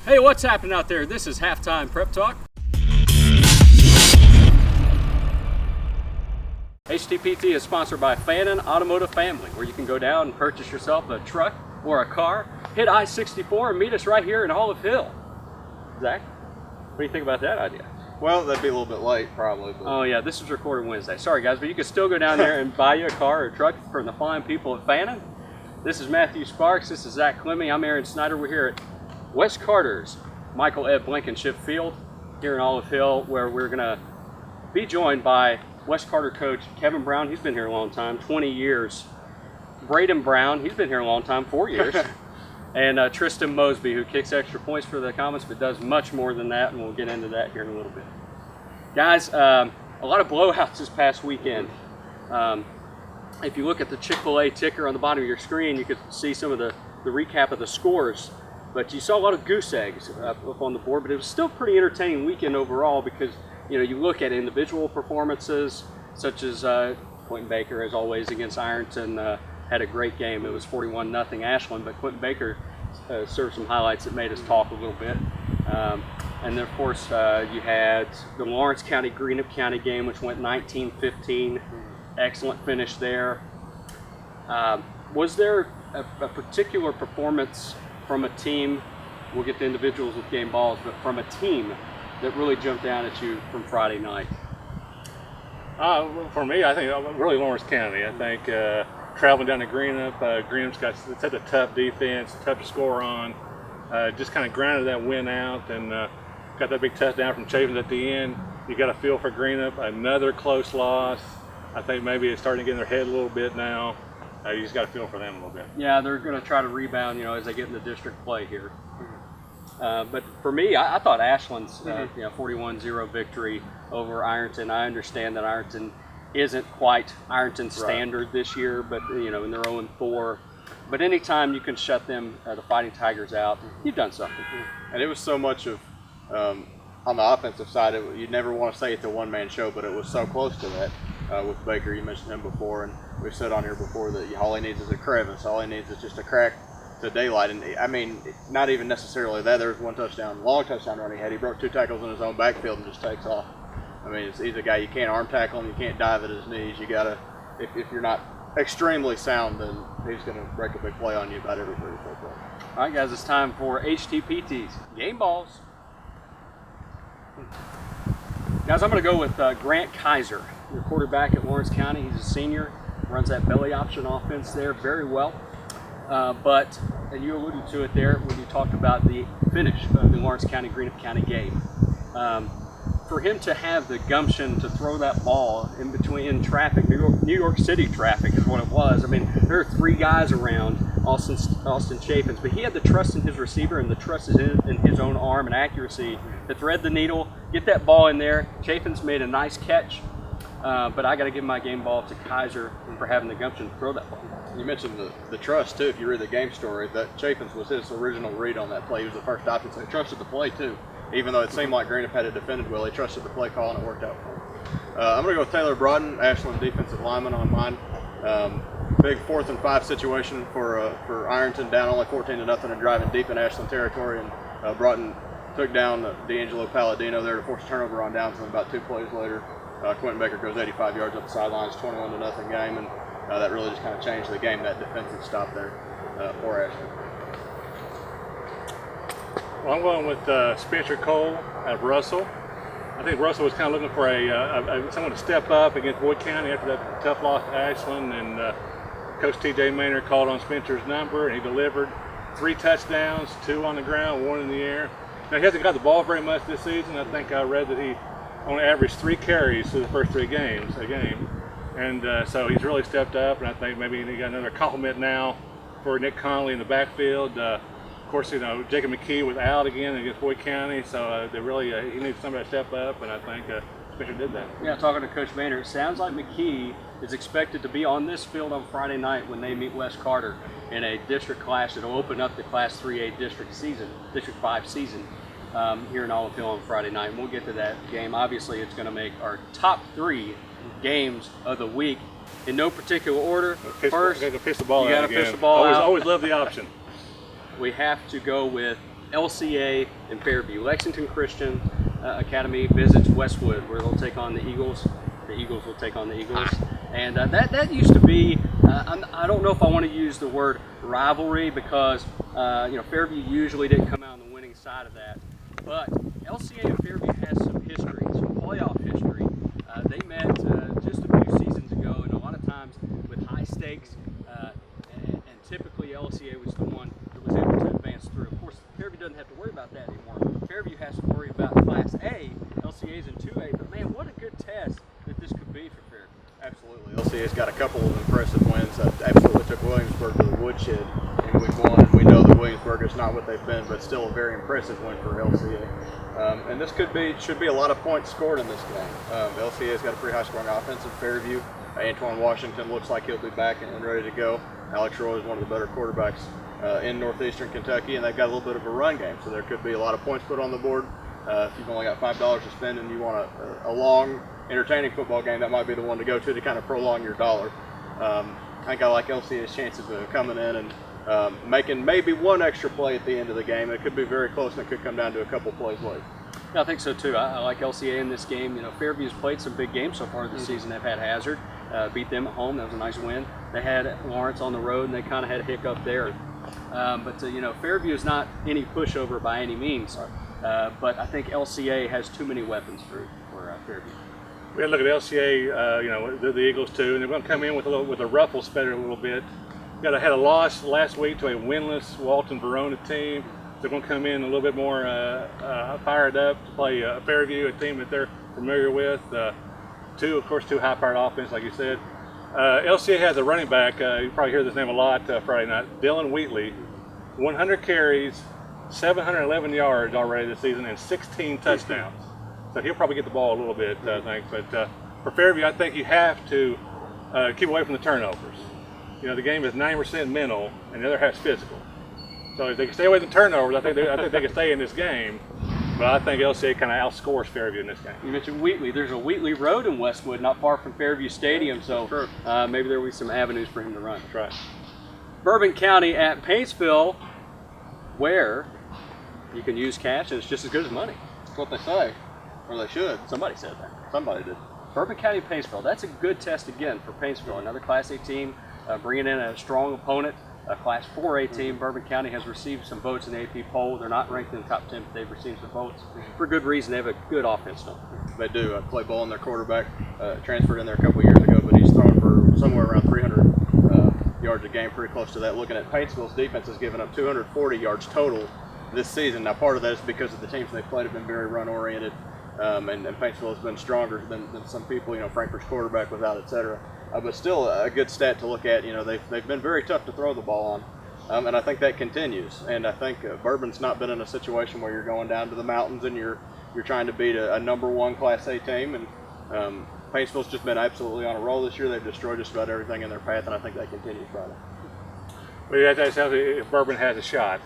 Hey, what's happening out there? This is Halftime Prep Talk. HTPT is sponsored by Fannin Automotive Family, where you can go down and purchase yourself a truck or a car, hit I-64 and meet us right here in Olive Hill. Zach, what do you think about that idea? Well, that'd be a little bit late, probably. But... Oh yeah, this is recorded Wednesday. Sorry guys, but you can still go down there and buy you a car or a truck from the fine people at Fannin. This is Matthew Sparks, this is Zach Clemming, I'm Aaron Snyder. We're here at Wes Carter's Michael Ed Blankenship Field here in Olive Hill, where we're gonna be joined by Wes Carter coach Kevin Brown. He's been here a long time, 20 years. Braden Brown, he's been here a long time, 4 years. And Tristan Mosby, who kicks extra points for the Comets, but does much more than that, and we'll get into that here in a little bit. Guys, a lot of blowouts this past weekend. If you look at the Chick-fil-A ticker on the bottom of your screen, you could see some of the recap of the scores. But you saw a lot of goose eggs up on the board, but it was still a pretty entertaining weekend overall because, you know, you look at individual performances, such as Quentin Baker, as always, against Ironton, had a great game. It was 41-0 Ashland, but Quentin Baker served some highlights that made us talk a little bit. And then, of course, you had the Lawrence County-Greenup County game, which went 19-15. Excellent finish there. Was there a particular performance from a team, we'll get to individuals with game balls, but from a team that really jumped out at you from Friday night? For me, I think really Lawrence County. I think traveling down to Greenup, Greenup's got such a tough defense, tough to score on. Just kind of grinded that win out and got that big touchdown from Chapin at the end. You got a feel for Greenup, another close loss. I think maybe it's starting to get in their head a little bit now. You just got to feel for them a little bit. Yeah, they're going to try to rebound, you know, as they get into district play here. But for me, I thought Ashland's 41-0 victory over Ironton. I understand that Ironton isn't quite Ironton's standard this year, but you know, and they're 0-4. But anytime you can shut them, the Fighting Tigers, out, you've done something. And it was so much of on the offensive side. You'd never want to say it's a one-man show, but it was so close to that. With Baker, you mentioned him before, and we've said on here before that all he needs is a crevice. All he needs is just a crack to daylight. And I mean, not even necessarily that. There was one touchdown, long touchdown run he had. He broke 2 tackles in his own backfield and just takes off. I mean, he's a guy you can't arm tackle him. You can't dive at his knees. You gotta, if you're not extremely sound, then he's gonna break a big play on you about every 3 or 4 plays. All right, guys, it's time for HTPT's game balls. Guys, I'm going to go with Grant Kaiser, your quarterback at Lawrence County. He's a senior, runs that belly option offense there very well. But, and you alluded to it there when you talked about the finish of the Lawrence County-Greenup County game. For him to have the gumption to throw that ball in between traffic, New York City traffic is what it was. I mean, there are 3 guys around Austin Chapins, but he had the trust in his receiver and the trust in his own arm and accuracy to thread the needle, get that ball in there. Chapins made a nice catch, but I got to give my game ball to Kaiser for having the gumption to throw that ball. You mentioned the trust too. If you read the game story, that Chapins was his original read on that play. He was the first option, so he trusted the play too. Even though it seemed like Greenup had it defended well, he trusted the play call and it worked out for him. I'm going to go with Taylor Brodden, Ashland defensive lineman on mine. Big 4th and 5 situation for Ironton, down only 14-0 and driving deep in Ashland territory. And Broughton took down D'Angelo Palladino there to force a turnover on downs, and about 2 plays later, Quentin Baker goes 85 yards up the sidelines, 21-0 game, and that really just kind of changed the game, that defensive stop there for Ashland. Well, I'm going with Spencer Cole out of Russell. I think Russell was kind of looking for someone to step up against Boyd County after that tough loss to Ashland, and Coach T.J. Maynard called on Spencer's number, and he delivered 3 touchdowns, 2 on the ground, 1 in the air. Now, he hasn't got the ball very much this season. I think I read that he only averaged 3 carries through the first 3 games a game, and so he's really stepped up, and I think maybe he got another compliment now for Nick Conley in the backfield. Of course, you know, Jacob McKee was out again against Boyd County, so they really he needs somebody to step up, and I think Spencer did that. Yeah, talking to Coach Maynard, it sounds like McKee is expected to be on this field on Friday night when they meet Wes Carter in a district clash that will open up the Class 3A District 5 season here in Olive Hill on Friday night. And we'll get to that game. Obviously, it's going to make our top 3 games of the week in no particular order. First, you got to piss the ball out. Always love the option. We have to go with LCA in Fairview. Lexington Christian Academy visits Westwood, where they'll take on the Eagles. The Eagles will take on the Eagles. And that used to be, I don't know if I want to use the word rivalry, because Fairview usually didn't come out on the winning side of that. But LCA and Fairview has some history, some playoff history. They met just a few seasons ago, and a lot of times with high stakes, and typically LCA was the one that was able to advance through. Of course, Fairview doesn't have to worry about that anymore. Fairview has to worry about Class A. LCA's in 2A, but man, what a good test that this could be for Fairview. Absolutely. LCA's got a couple of impressive wins. Absolutely took Williamsburg to the woodshed in week 1, and we know that Williamsburg is not what they've been, but still a very impressive win for LCA. And this should be a lot of points scored in this game. LCA's got a pretty high scoring offense in Fairview. Antoine Washington looks like he'll be back and ready to go. Alex Roy is one of the better quarterbacks in northeastern Kentucky, and they've got a little bit of a run game, so there could be a lot of points put on the board. If you've only got $5 to spend and you want a long, entertaining football game, that might be the one to go to kind of prolong your dollar. I think I like LCA's chances of coming in and making maybe one extra play at the end of the game. It could be very close, and it could come down to a couple plays late. Yeah, I think so too. I like LCA in this game. Fairview's played some big games so far this season. They've had Hazard, beat them at home. That was a nice win. They had Lawrence on the road, and they kind of had a hiccup there. But Fairview is not any pushover by any means. But I think LCA has too many weapons for Fairview. We had to look at LCA, they're the Eagles too, and they're going to come in with a ruffle spreader a little bit. Had a loss last week to a winless Walton Verona team. They're going to come in a little bit more fired up to play Fairview, a team that they're familiar with. Two high-powered offense, like you said. LCA has a running back. You probably hear this name a lot Friday night. Dylan Wheatley, 100 carries, 711 yards already this season, and 16 touchdowns. So he'll probably get the ball a little bit, I think. But for Fairview, I think you have to keep away from the turnovers. The game is 90% mental, and the other half's physical. So if they can stay away from the turnovers, I think they can stay in this game. But I think LCA kind of outscores Fairview in this game. You mentioned Wheatley. There's a Wheatley Road in Westwood, not far from Fairview Stadium, so maybe there will be some avenues for him to run. That's right. Bourbon County at Paintsville, where you can use cash and it's just as good as money. That's what they say, or they should. Somebody said that. Somebody did. Bourbon County Paintsville. That's a good test again for Paintsville. Another Class A team bringing in a strong opponent. A Class 4A team. Bourbon County has received some votes in the AP poll. They're not ranked in the top 10, but they've received some votes for good reason. They have a good offense now. They do. Clay Bolin, their quarterback, transferred in there a couple of years ago, but he's thrown for somewhere around 300 yards a game, pretty close to that. Looking at Paintsville's defense has given up 240 yards total this season. Now, part of that is because of the teams they've played have been very run-oriented, and Paintsville has been stronger than some people. Frankfurt's quarterback was out, etc. But still a good stat to look at. They've been very tough to throw the ball on, and I think that continues. And I think Bourbon's not been in a situation where you're going down to the mountains and you're trying to beat a number 1 Class A team. And Paintsville's just been absolutely on a roll this year. They've destroyed just about everything in their path, and I think that continues Friday. Well, you have to ask if Bourbon has a shot.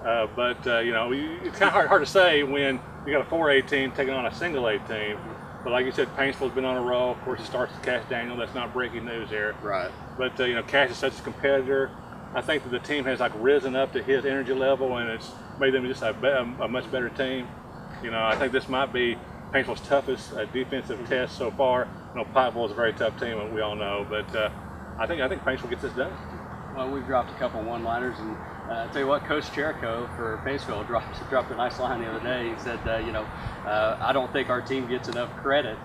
But it's kind of hard to say when you got a 4A team taking on a single A team. But like you said, Paintsville's been on a roll. Of course, it starts with Cash Daniel. That's not breaking news here. Right. But Cash is such a competitor. I think that the team has risen up to his energy level, and it's made them just a much better team. I think this might be Paintsville's toughest defensive test so far. Pikeville is a very tough team, and we all know. But I think Paintsville gets this done. Well, we've dropped a couple one-liners, and I tell you what, Coach Jericho for Paintsville dropped a nice line the other day. He said, I don't think our team gets enough credit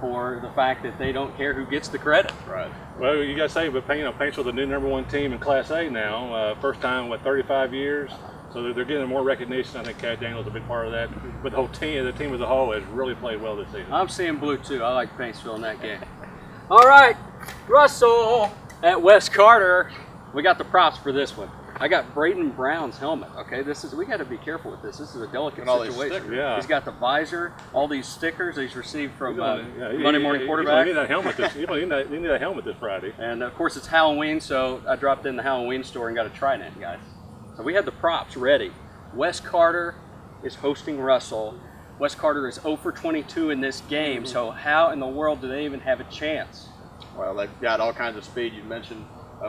for the fact that they don't care who gets the credit. Right. Well, you got to say, but Paintsville's the new number 1 team in Class A now. First time in 35 years. So they're getting more recognition. I think Cash Daniel's a big part of that. But the team as a whole has really played well this season. I'm seeing blue too. I like Paintsville in that game. All right, Russell at West Carter. We got the props for this one. I got Braden Brown's helmet. Okay, we got to be careful with this. This is a delicate situation. Yeah. He's got the visor, all these stickers he's received from Monday Morning Quarterback. You need that helmet. You need that helmet this Friday. And of course, it's Halloween, so I dropped in the Halloween store and got a Trident, guys. So we had the props ready. West Carter is hosting Russell. West Carter is 0 for 22 in this game. So how in the world do they even have a chance? Well, they've got all kinds of speed. You mentioned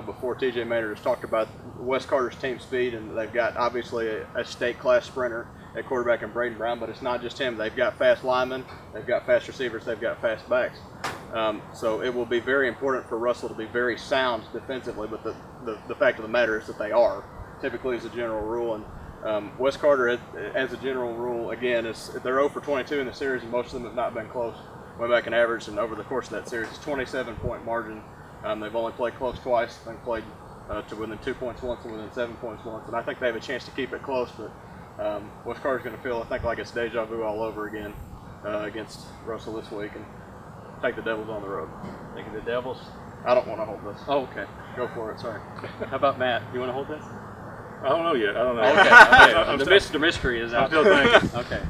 before. TJ Maynard has talked about Wes Carter's team speed, and they've got obviously a state class sprinter at quarterback in Braden Brown, but it's not just him. They've got fast linemen, they've got fast receivers, they've got fast backs. So it will be very important for Russell to be very sound defensively, but the fact of the matter is that they are, typically as a general rule. And Wes Carter, as a general rule, again, they're 0 for 22 in the series, and most of them have not been close. Went back and averaged, and over the course of that series, it's 27-point margin. They've only played close twice. They've played to within 2 points once and within 7 points once. And I think they have a chance to keep it close, but Wes Carter's going to feel, I think, like it's deja vu all over again against Russell this week, and take the Devils on the road. Thinking the Devils? I don't want to hold this. Oh, okay. Go for it. Sorry. How about Matt? You want to hold this? I don't know yet. I don't know. Okay. The mystery is out I'm still there. thinking. Okay.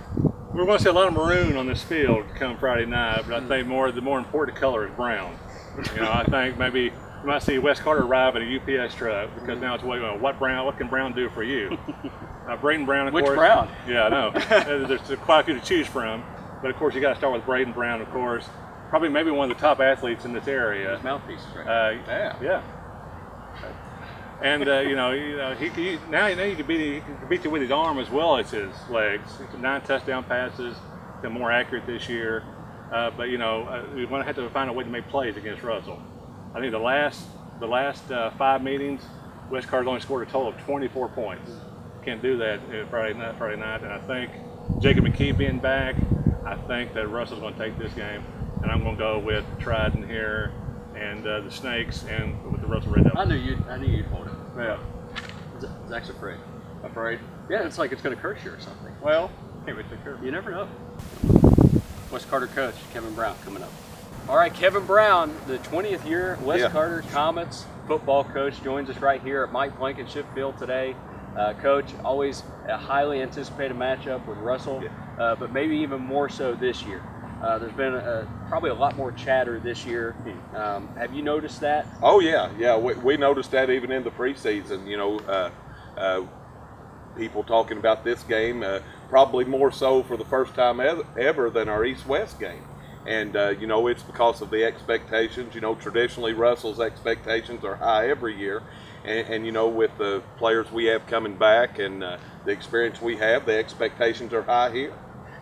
We're going to see a lot of maroon on this field come Friday night, but I think the more important color is brown. I think maybe you might see Wes Carter arrive in a UPS truck, because now it's what can Brown do for you? Braden Brown, of course. Which Brown? Yeah, I know. There's quite a few to choose from, but of course you got to start with Braden Brown, of course. Probably maybe one of the top athletes in this area. His mouthpieces, right? Yeah. And he can beat you with his arm as well as his legs. 9 touchdown passes, been more accurate this year. But we're going to have to find a way to make plays against Russell. I think the last 5 meetings, Wes Carter's only scored a total of 24 points. Can't do that Friday night. And I think Jacob McKee being back, I think that Russell's going to take this game. And I'm going to go with Trident here, and the Snakes, and with the Russell Red Devils. I knew you'd hold it. Yeah. Zach's afraid. Afraid? Yeah, it's like it's going to curse you or something. Well, can't be too careful. You never know. Wes Carter coach Kevin Brown coming up. All right, Kevin Brown, the 20th year Wes Carter Comets football coach, joins us right here at Mike Blankenship Field today. Coach, always a highly anticipated matchup with Russell, but maybe even more so this year. There's been probably a lot more chatter this year. Have you noticed that? Oh yeah. We noticed that even in the preseason. People talking about this game, probably more so for the first time ever than our East-West game. And it's because of the expectations. Traditionally Russell's expectations are high every year, and with the players we have coming back and the experience we have, the expectations are high here.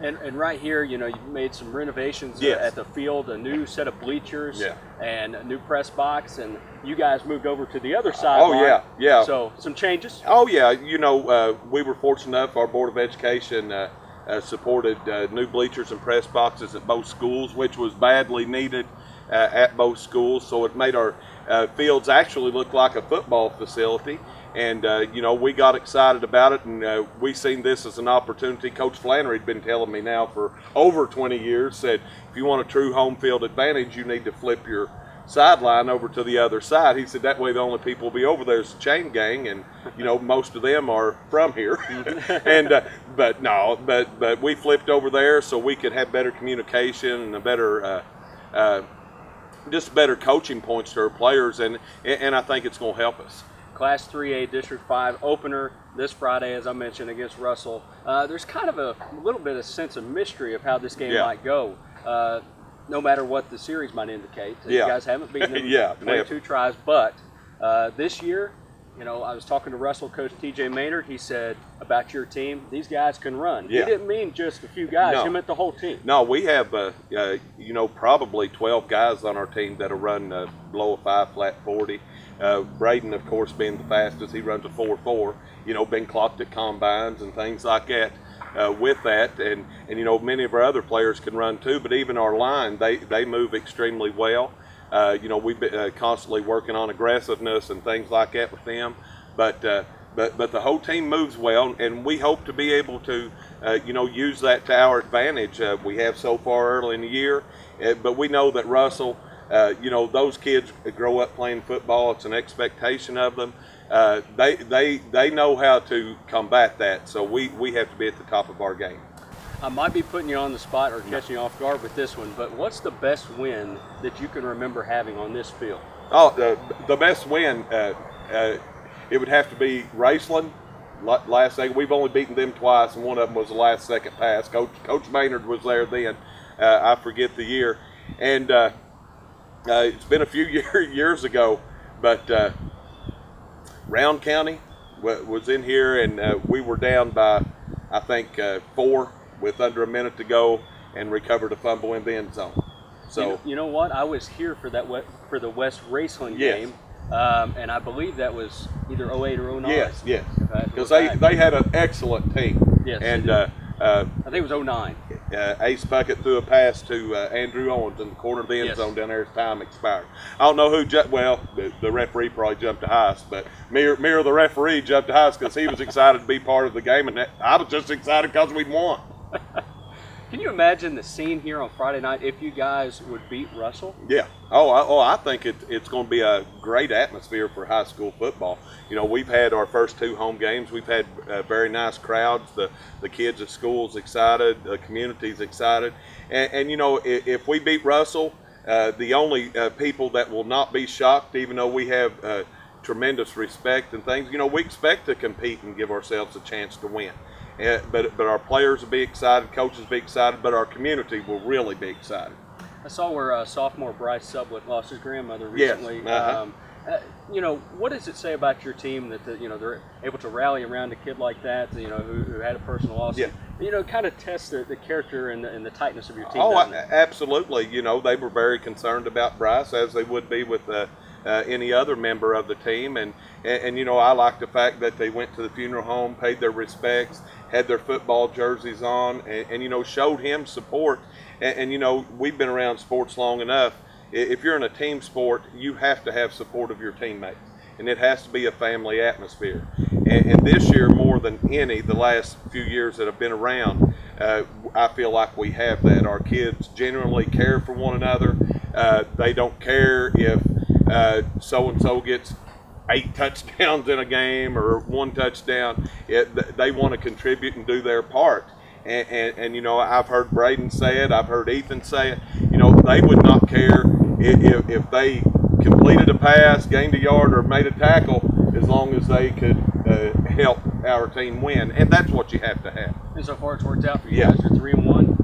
And right here, you've made some renovations at the field, a new set of bleachers and a new press box, and you guys moved over to the other side. Oh, yeah. So some changes? Oh, yeah. We were fortunate enough, our Board of Education supported new bleachers and press boxes at both schools, which was badly needed at both schools. So it made our fields actually look like a football facility. And, we got excited about it, and we seen this as an opportunity. Coach Flannery had been telling me now for over 20 years, said, if you want a true home field advantage, you need to flip your sideline over to the other side. He said that way the only people will be over there is the chain gang, and, most of them are from here. And, but we flipped over there so we could have better communication and a better, just better coaching points to our players, and I think it's going to help us. Class 3A District 5 opener this Friday, as I mentioned, against Russell. There's kind of a little bit of sense of mystery of how this game might go, no matter what the series might indicate. You guys haven't beaten them 22 tries, but this year, I was talking to Russell coach TJ Maynard. He said about your team, these guys can run. He didn't mean just a few guys. He meant the whole team. No, we have, probably 12 guys on our team that'll run below a 5 flat 40. Braden, of course, being the fastest, he runs a 4.4, been clocked at combines and things like that with that. And many of our other players can run too, but even our line, they move extremely well. We've been constantly working on aggressiveness and things like that with them. But the whole team moves well, and we hope to be able to, use that to our advantage. We have so far early in the year, but we know that Russell, those kids grow up playing football. It's an expectation of them. They know how to combat that. So we have to be at the top of our game. I might be putting you on the spot or catching you off guard with this one, but what's the best win that you can remember having on this field? Oh, the best win, it would have to be Raceland. Last second, we've only beaten them twice, and one of them was the last second pass. Coach Maynard was there then. I forget the year, and it's been a few years ago, but Round County was in here, and we were down by, I think, 4 with under a minute to go, and recovered a fumble in the end zone. So you know what? I was here for that for the West Raceland Yes. game, and I believe that was either 08 or 09. yes, Okay, because look they had an excellent team. Yes, and they I think it was 09. Ace Puckett threw a pass to Andrew Owens in the corner of the end Yes. zone down there as time expired. I don't know who the referee probably jumped the highest, but Mir the referee jumped the highest because he was excited to be part of the game, and I was just excited because we'd won. Can you imagine the scene here on Friday night if you guys would beat Russell? Yeah. I think it's going to be a great atmosphere for high school football. You know, we've had our first 2 home games. We've had very nice crowds. The kids at school's excited. The community's excited. And you know, if we beat Russell, the only people that will not be shocked, even though we have tremendous respect and things, you know, we expect to compete and give ourselves a chance to win. But our players will be excited, coaches will be excited, but our community will really be excited. I saw where sophomore Bryce Sublett lost his grandmother Yes, recently. uh-huh. You know, what does it say about your team that you know they're able to rally around a kid like that? You know, who had a personal loss. Yeah. You know, kind of test the character and the tightness of your team. Oh, doesn't it? absolutely. You know, they were very concerned about Bryce, as they would be with any other member of the team. And you know, I like the fact that they went to the funeral home, paid their respects, had their football jerseys on, and you know, showed him support. And you know, we've been around sports long enough. If you're in a team sport, you have to have support of your teammates, and it has to be a family atmosphere. And this year, more than any, the last few years that I've been around, I feel like we have that. Our kids genuinely care for one another. They don't care if so-and-so gets 8 touchdowns in a game or 1 touchdown. They want to contribute and do their part. And you know, I've heard Braden say it, I've heard Ethan say it, you know, they would not care if they completed a pass, gained a yard, or made a tackle, as long as they could help our team win. And that's what you have to have. And so far, it's worked out for you Yeah. guys. You're 3-1.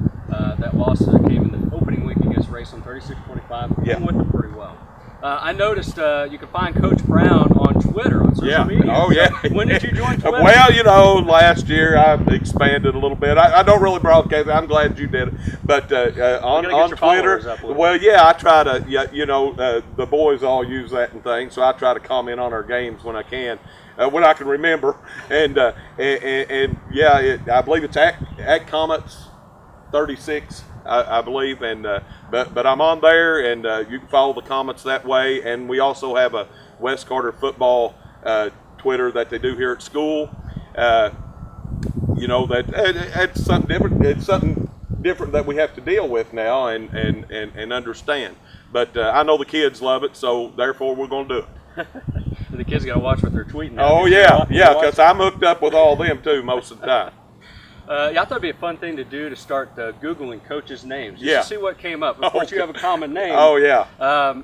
That loss came in the opening week against Raceland, 36-25. Yeah. Hung with them pretty well. I noticed you can find Coach Brown on Twitter, on social media. Oh, yeah. So when did you join Twitter? Well, you know, last year I expanded a little bit. I don't really broadcast. I'm glad you did it. But on your Twitter, followers up a little. well, yeah, I try to, you know, the boys all use that and things, so I try to comment on our games when I can. When I can remember, and yeah, I believe it's at Comets 36, I believe, and but I'm on there, and you can follow the Comets that way. And we also have a West Carter football Twitter that they do here at school. You know, that it's something different. It's something different that we have to deal with now and understand. But I know the kids love it, so therefore we're going to do it. The kids got to watch what they're tweeting. now. Oh, yeah, because I'm hooked up with all them too most of the time. Yeah, I thought it'd be a fun thing to do to start Googling coaches' names. Just Yeah. to see what came up. Of course, you have a common name. Oh, yeah.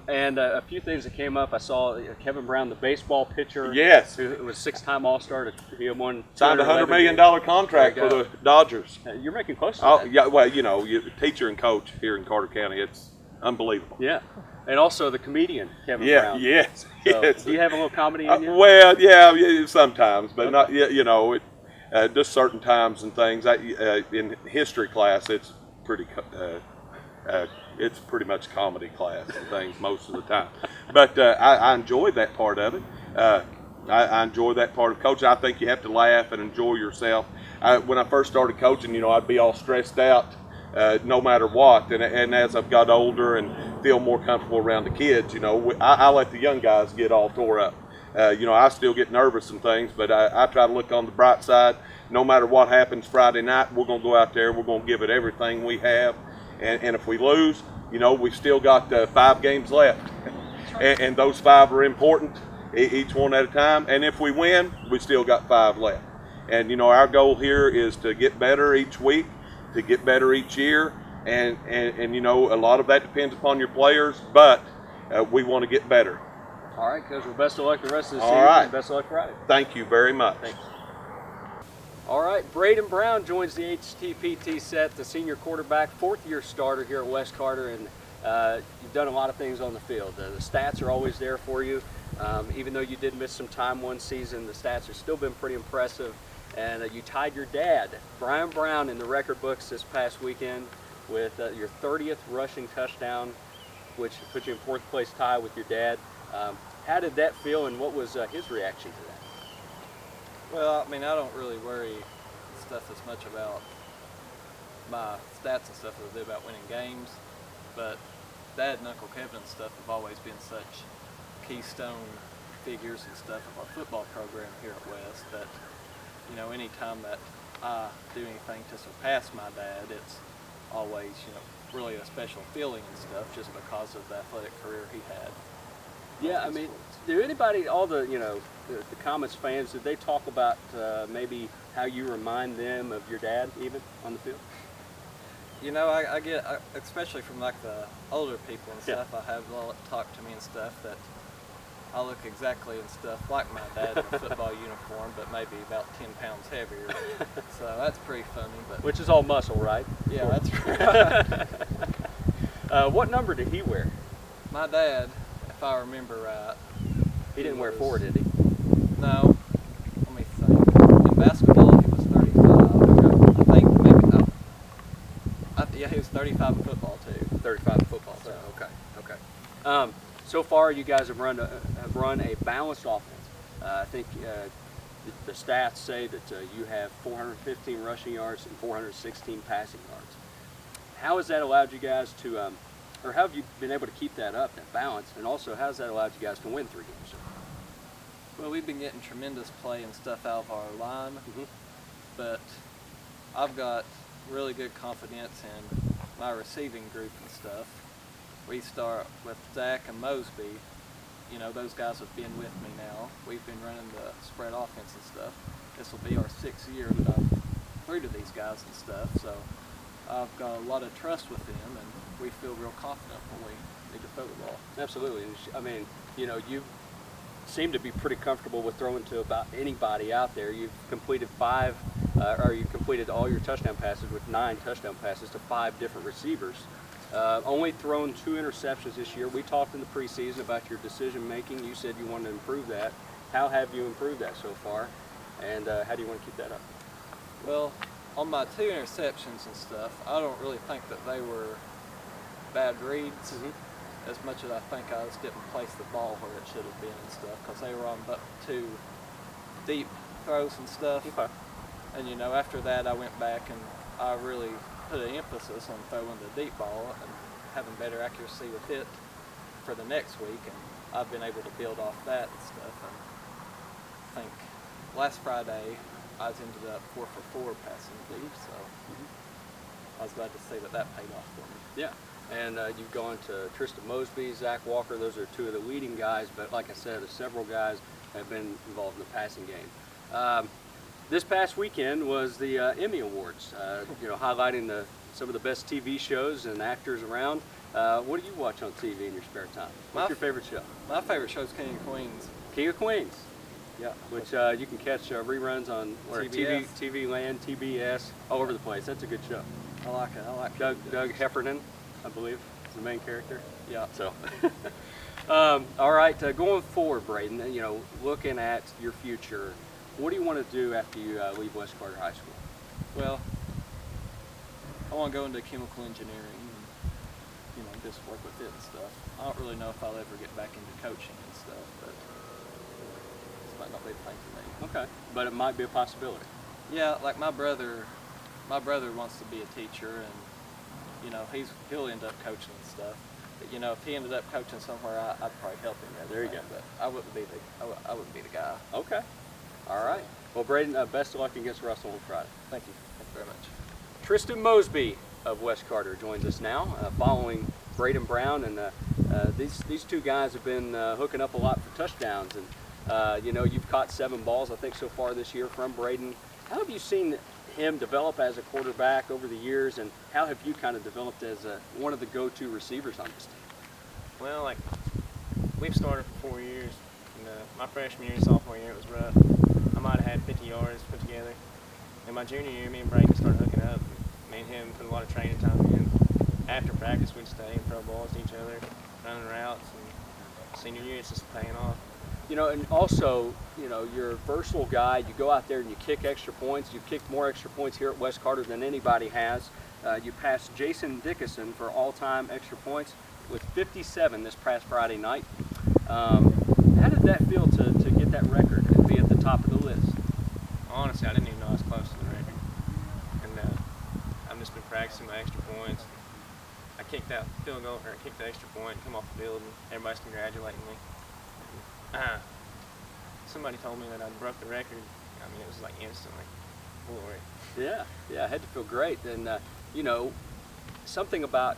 And a few things that came up. I saw Kevin Brown, the baseball pitcher. Yes. Who was 6-time All-Star. He won Signed a $100 million contract There for you the Dodgers. You're making close to Oh, that. yeah, well, you know, teacher and coach here in Carter County, it's unbelievable. Yeah. And also the comedian, Kevin Yeah, Brown. yes, So, yes. do you have a little comedy in you? Well, yeah, sometimes, but not, you know, just certain times and things. In history class, it's pretty much comedy class and things most of the time. But I enjoy that part of it. I enjoy that part of coaching. I think you have to laugh and enjoy yourself. When I first started coaching, you know, I'd be all stressed out no matter what. And as I've got older and feel more comfortable around the kids, you know, I let the young guys get all tore up. You know, I still get nervous and things, but I try to look on the bright side. No matter what happens Friday night, we're going to go out there, we're going to give it everything we have. And if we lose, you know, we've still got 5 games left. And those 5 are important, each one at a time. And if we win, we still got 5 left. And, you know, our goal here is to get better each week, to get better each year. And you know, a lot of that depends upon your players, but we want to get better. All right, Coach. Well, best of luck the rest of the All season. right. And best of luck Friday. Thank you very much. Thanks. All right, Braden Brown joins the HTPT set, the senior quarterback, 4th-year starter here at West Carter, and you've done a lot of things on the field. The stats are always there for you. Even though you did miss some time one season, the stats have still been pretty impressive. And you tied your dad, Brian Brown, in the record books this past weekend with your 30th rushing touchdown, which put you in fourth place tie with your dad. How did that feel, and what was his reaction to that? Well, I mean, I don't really worry stuff as much about my stats and stuff as I do about winning games, but Dad and Uncle Kevin and stuff have always been such keystone figures and stuff of our football program here at West that, you know, anytime that I do anything to surpass my dad, it's always, you know, really a special feeling and stuff just because of the athletic career he had. Yeah, I mean, do anybody, all the, you know, the Comets fans, did they talk about maybe how you remind them of your dad even on the field? You know, I get, especially from like the older people and stuff, I have talk to me and stuff that I look exactly and stuff like my dad in a football uniform, but maybe about 10 pounds heavier. So that's pretty funny. But which is all muscle, right? Yeah, that's right. What number did he wear? My dad, if I remember right, He didn't wear 4, did he? No. Let me think. In basketball, he was 35. I think maybe. Yeah, he was 35 in football too. 35 in football. So okay. So far, you guys have run a balanced offense. I think the stats say that you have 415 rushing yards and 416 passing yards. How has that allowed you guys to, or how have you been able to keep that up, that balance, and also how has that allowed you guys to win 3 games? Well, we've been getting tremendous play and stuff out of our line, but I've got really good confidence in my receiving group and stuff. We start with Zach and Mosby. You know, those guys have been with me now. We've been running the spread offense and stuff. This will be our 6th year that I've threw to these guys and stuff, so I've got a lot of trust with them, and we feel real confident when we need to throw the ball. Absolutely. I mean, you know, you seem to be pretty comfortable with throwing to about anybody out there. You've completed you completed all your touchdown passes with 9 touchdown passes to 5 different receivers. Only thrown 2 interceptions this year. We talked in the preseason about your decision making. You said you wanted to improve that. How have you improved that so far, and how do you want to keep that up? Well, on my 2 interceptions and stuff, I don't really think that they were bad reads as much as I think I just didn't place the ball where it should have been and stuff, because they were on but 2 deep throws and stuff. Okay. And you know, after that I went back and I really put an emphasis on throwing the deep ball and having better accuracy with it for the next week, and I've been able to build off that and stuff. And I think last Friday I ended up 4 for 4 passing deep, so I was glad to see that that paid off for me. Yeah, and you've gone to Tristan Mosby, Zach Walker. Those are 2 of the leading guys, but like I said, several guys have been involved in the passing game. This past weekend was the Emmy Awards, you know, highlighting some of the best TV shows and actors around. What do you watch on TV in your spare time? What's your favorite show? My favorite show is King of Queens. King of Queens. Yeah, which you can catch reruns on TV Land, TBS, all over the place. That's a good show. I like it. I like Doug Heffernan, I believe, is the main character. Yeah. So, all right, going forward, Braden, you know, looking at your future, what do you want to do after you leave West Carter High School? Well, I want to go into chemical engineering and, you know, just work with it and stuff. I don't really know if I'll ever get back into coaching and stuff, but this might not be the thing for me. Okay, but it might be a possibility. Yeah, like my brother wants to be a teacher, and you know, he'll end up coaching and stuff. But you know, if he ended up coaching somewhere, I'd probably help him. There you go. But I wouldn't be the guy. Okay. All right. Well, Braden, best of luck against Russell on Friday. Thank you. Thank you very much. Tristan Mosby of West Carter joins us now, following Braden Brown, and these 2 guys have been hooking up a lot for touchdowns. And you know, you've caught 7 balls, I think, so far this year from Braden. How have you seen him develop as a quarterback over the years, and how have you kind of developed as one of the go-to receivers on this team? Well, like, we've started for 4 years. My freshman year and sophomore year, it was rough. I might have had 50 yards put together. In my junior year, me and Braden started hooking up. Me and him put a lot of training time in. After practice, we'd stay and throw balls to each other, running routes. And senior year, it's just paying off. You know, and also, you know, you're a versatile guy. You go out there and you kick extra points. You've kicked more extra points here at West Carter than anybody has. You passed Jason Dickinson for all-time extra points with 57 this past Friday night. How did that feel to get that record and be at the top of the list? Honestly, I didn't even know I was close to the record. And I've just been practicing my extra points. I kicked that field goal, or I kicked the extra point, come off the field, and everybody's congratulating me. Somebody told me that I broke the record. I mean, it was like instantly. Glory. Yeah, it had to feel great. And you know, something about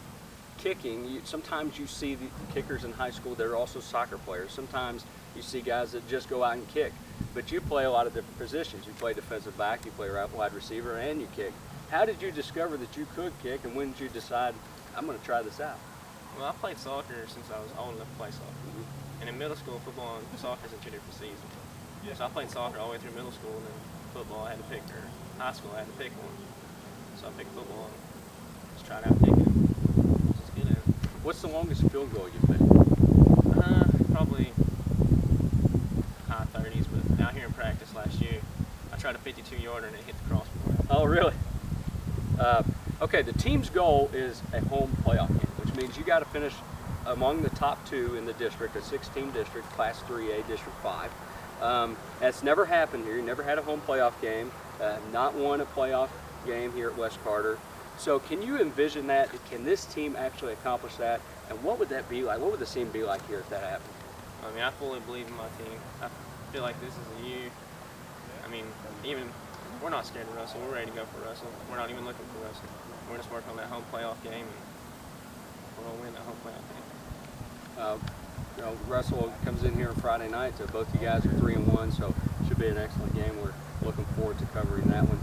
kicking, sometimes you see the kickers in high school that are also soccer players. Sometimes you see guys that just go out and kick. But you play a lot of different positions. You play defensive back, you play wide receiver, and you kick. How did you discover that you could kick, and when did you decide, I'm going to try this out? Well, I played soccer since I was old enough to play soccer. And in middle school, football and soccer is in 2 different seasons. So I played soccer all the way through middle school, and then football I had to pick, or high school I had to pick one. So I picked football and just tried out kicking. Just good at it. What's the longest field goal you've made? Probably high 30s, but out here in practice last year, I tried a 52-yarder and it hit the crossbar. Oh, really? Okay, the team's goal is a home playoff game, which means you got to finish among the top 2 in the district, a 16 district, Class 3A, District 5. That's never happened here. You never had a home playoff game, not won a playoff game here at West Carter. So can you envision that? Can this team actually accomplish that? And what would that be like? What would the scene be like here if that happened? I mean, I fully believe in my team. I feel like this is a year. I mean, even we're not scared of Russell. We're ready to go for Russell. We're not even looking for Russell. We're just working on that home playoff game, and we're going to win that home playoff game. You know, Russell comes in here on Friday night, so both you guys are 3-1, so it should be an excellent game. We're looking forward to covering that one.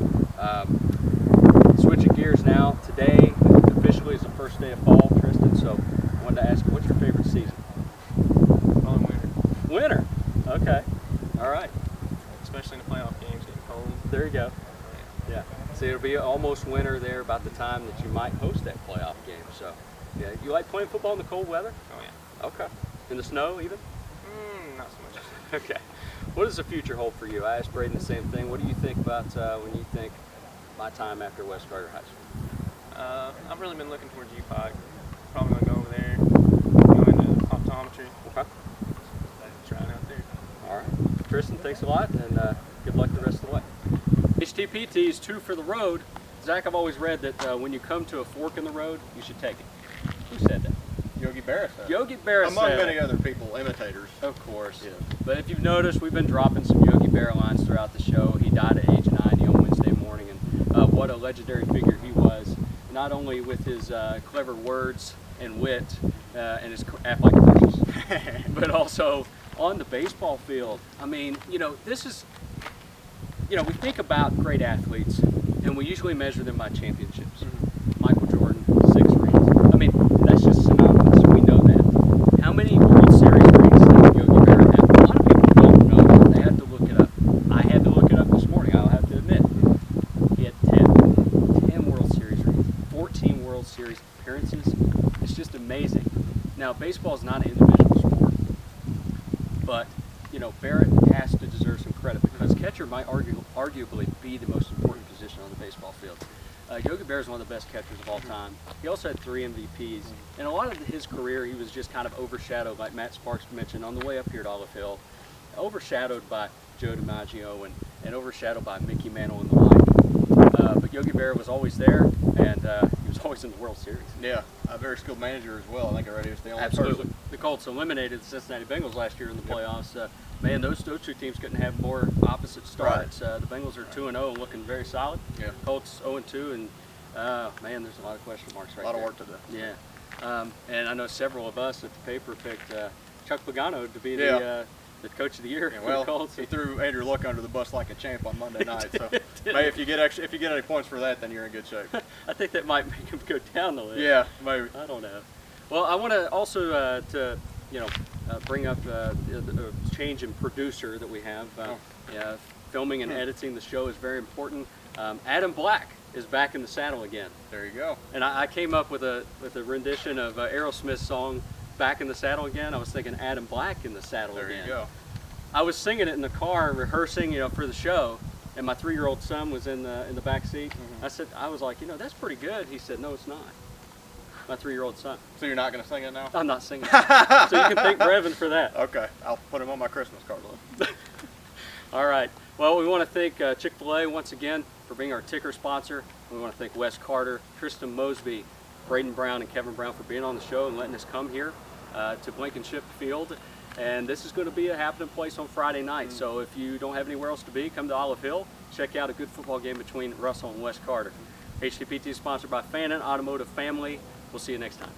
Switching gears now, today officially is the first day of fall, Tristan, so I wanted to ask you, what's your favorite season? Probably winter. Winter. Okay. All right. Especially in the playoff games, getting cold. There you go. Yeah. So it'll be almost winter there about the time that you might host that playoff game. So, yeah. You like playing football in the cold weather? Oh, yeah. Okay. In the snow even? Not so much. Okay. What does the future hold for you? I asked Braden the same thing. What do you think about when you think my time after West Carter High School? I've really been looking towards UPOC. Probably going to go over there, go into optometry. Okay. Try it out there. All right. Tristan, thanks a lot, and good luck the rest of the way. HTPT is 2 for the road. Zach, I've always read that when you come to a fork in the road, you should take it. Who said that? Yogi Berra said. Yogi Berra Among said many it. other people, imitators. Of course. Yeah. But if you've noticed, we've been dropping some Yogi Berra lines throughout the show. He died at age 90 on Wednesday morning, and what a legendary figure he was, not only with his clever words and wit and his athletic commercials, but also on the baseball field. I mean, you know, this is, you know, we think about great athletes, and we usually measure them by championships. Michael Jordan, 6 rings. I mean, that's just synonymous. We know that. How many World Series rings did Yogi Berra have? A lot of people don't know that. They have to look it up. I had to look it up this morning, I'll have to admit. He had 10 World Series rings, 14 World Series appearances. It's just amazing. Now, baseball is not an individual sport, but, you know, Barrett has to deserve some credit because catcher might arguably be the most important position on the baseball field. Yogi Berra is one of the best catchers of all time. He also had 3 MVPs. And a lot of his career, he was just kind of overshadowed, like Matt Sparks mentioned, on the way up here to Olive Hill, overshadowed by Joe DiMaggio and overshadowed by Mickey Mantle and the like. But Yogi Berra was always there, and he was always in the World Series. Yeah, a very skilled manager as well. I think already was the only Absolutely. person. The Colts eliminated the Cincinnati Bengals last year in the playoffs. Man, those 2 teams couldn't have more opposite starts. The Bengals are 2-0 and looking very solid. Yeah. Colts 0-2, and man, there's a lot of question marks right there. A lot of work to do. Yeah. And I know several of us at the paper picked Chuck Pagano to be Yeah. the coach of the year Yeah, for well, the Colts. he threw Andrew Luck under the bus like a champ on Monday night. So Did maybe if you get any points for that, then you're in good shape. I think that might make him go down the list. Yeah, maybe. I don't know. Well, I want to also bring up the change in producer that we have. Yeah, filming and editing the show is very important. Adam Black is back in the saddle again. There you go. And I came up with a rendition of Aerosmith's song "Back in the Saddle Again." I was thinking Adam Black in the saddle There again. you go. I was singing it in the car and rehearsing, for the show, and my 3-year-old son was in the back seat. I was like, that's pretty good. He said, no, it's not. My 3-year-old son. So you're not going to sing it now? I'm not singing. So you can thank Brevin for that. Okay, I'll put him on my Christmas card list. All right. Well, we want to thank Chick-fil-A once again for being our ticker sponsor. We want to thank Wes Carter, Tristan Mosby, Braden Brown, and Kevin Brown for being on the show and letting us come here to Blankenship Field. And this is going to be a happening place on Friday night. So if you don't have anywhere else to be, come to Olive Hill. Check out a good football game between Russell and Wes Carter. HTPT is sponsored by Fannin Automotive Family. We'll see you next time.